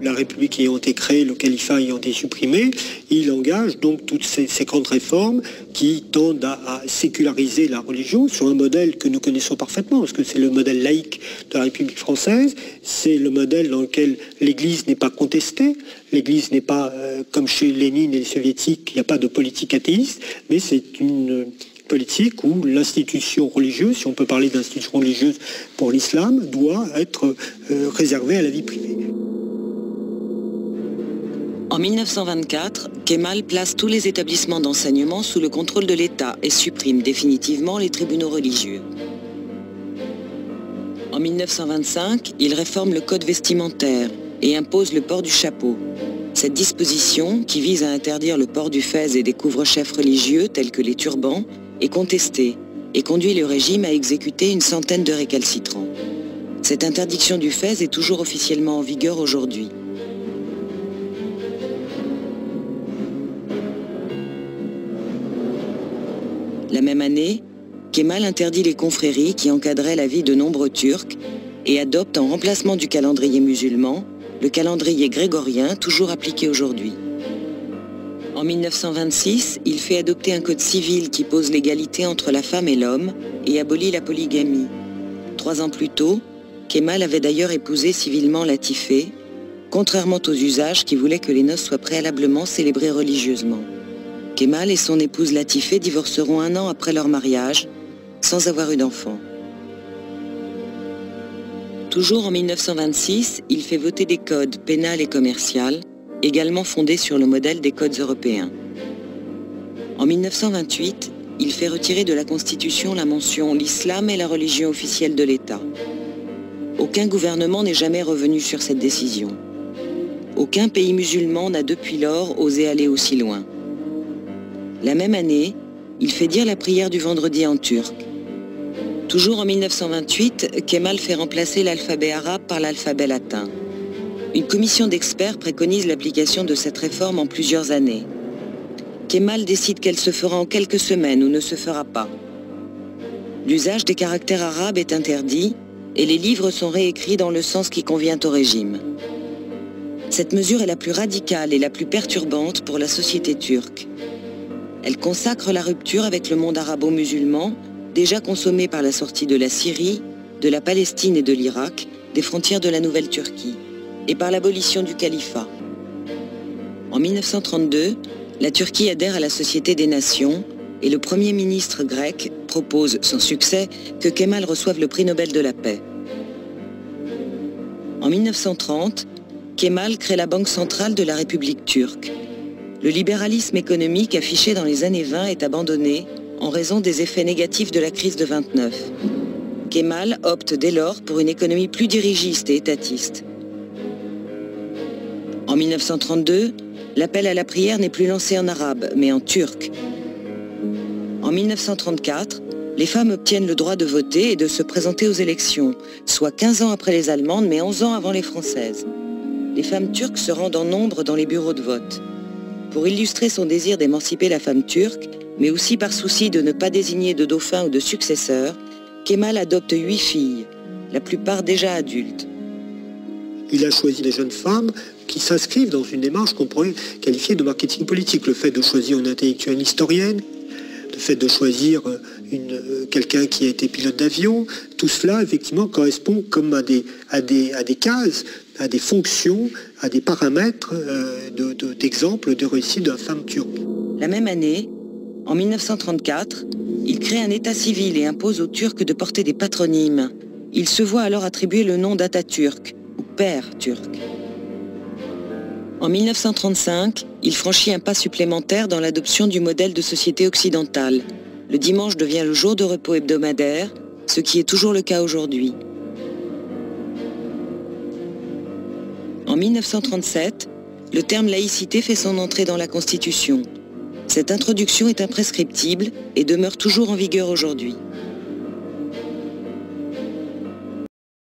La République ayant été créée, le califat ayant été supprimé, il engage donc toutes ces grandes réformes qui tendent à séculariser la religion sur un modèle que nous connaissons parfaitement, parce que c'est le modèle laïque de la République française, c'est le modèle dans lequel l'Église n'est pas contestée, l'Église n'est pas, comme chez Lénine et les soviétiques, il n'y a pas de politique athéiste, mais c'est une politique où l'institution religieuse, si on peut parler d'institution religieuse pour l'islam, doit être réservée à la vie privée. En 1924, Kemal place tous les établissements d'enseignement sous le contrôle de l'État et supprime définitivement les tribunaux religieux. En 1925, il réforme le code vestimentaire et impose le port du chapeau. Cette disposition, qui vise à interdire le port du fez et des couvre-chefs religieux tels que les turbans, est contestée et conduit le régime à exécuter une centaine de récalcitrants. Cette interdiction du fez est toujours officiellement en vigueur aujourd'hui. La même année, Kemal interdit les confréries qui encadraient la vie de nombreux Turcs et adopte en remplacement du calendrier musulman le calendrier grégorien toujours appliqué aujourd'hui. En 1926, il fait adopter un code civil qui pose l'égalité entre la femme et l'homme et abolit la polygamie. 3 ans plus tôt, Kemal avait d'ailleurs épousé civilement Latifeh, contrairement aux usages qui voulaient que les noces soient préalablement célébrées religieusement. Kemal et son épouse Latifeh divorceront 1 an après leur mariage, sans avoir eu d'enfant. Toujours en 1926, il fait voter des codes pénal et commercial, également fondés sur le modèle des codes européens. En 1928, il fait retirer de la Constitution la mention « L'islam est la religion officielle de l'État ». Aucun gouvernement n'est jamais revenu sur cette décision. Aucun pays musulman n'a depuis lors osé aller aussi loin. La même année, il fait dire la prière du vendredi en turc. Toujours en 1928, Kemal fait remplacer l'alphabet arabe par l'alphabet latin. Une commission d'experts préconise l'application de cette réforme en plusieurs années. Kemal décide qu'elle se fera en quelques semaines ou ne se fera pas. L'usage des caractères arabes est interdit et les livres sont réécrits dans le sens qui convient au régime. Cette mesure est la plus radicale et la plus perturbante pour la société turque. Elle consacre la rupture avec le monde arabo-musulman, déjà consommé par la sortie de la Syrie, de la Palestine et de l'Irak, des frontières de la Nouvelle-Turquie, et par l'abolition du califat. En 1932, la Turquie adhère à la Société des Nations et le Premier ministre grec propose, sans succès, que Kemal reçoive le prix Nobel de la paix. En 1930, Kemal crée la Banque centrale de la République turque. Le libéralisme économique affiché dans les années 20 est abandonné en raison des effets négatifs de la crise de 29. Kemal opte dès lors pour une économie plus dirigiste et étatiste. En 1932, l'appel à la prière n'est plus lancé en arabe, mais en turc. En 1934, les femmes obtiennent le droit de voter et de se présenter aux élections, soit 15 ans après les Allemandes, mais 11 ans avant les Françaises. Les femmes turques se rendent en nombre dans les bureaux de vote. Pour illustrer son désir d'émanciper la femme turque, mais aussi par souci de ne pas désigner de dauphin ou de successeur, Kemal adopte 8 filles, la plupart déjà adultes. Il a choisi des jeunes femmes qui s'inscrivent dans une démarche qu'on pourrait qualifier de marketing politique. Le fait de choisir une intellectuelle historienne, le fait de choisir quelqu'un qui a été pilote d'avion, tout cela effectivement correspond comme à des cases, à des fonctions, à des paramètres d'exemples de réussite de la femme turque. La même année, en 1934, il crée un état civil et impose aux Turcs de porter des patronymes. Il se voit alors attribuer le nom d'Atatürk, ou père turc. En 1935, il franchit un pas supplémentaire dans l'adoption du modèle de société occidentale. Le dimanche devient le jour de repos hebdomadaire, ce qui est toujours le cas aujourd'hui. En 1937, le terme laïcité fait son entrée dans la Constitution. Cette introduction est imprescriptible et demeure toujours en vigueur aujourd'hui.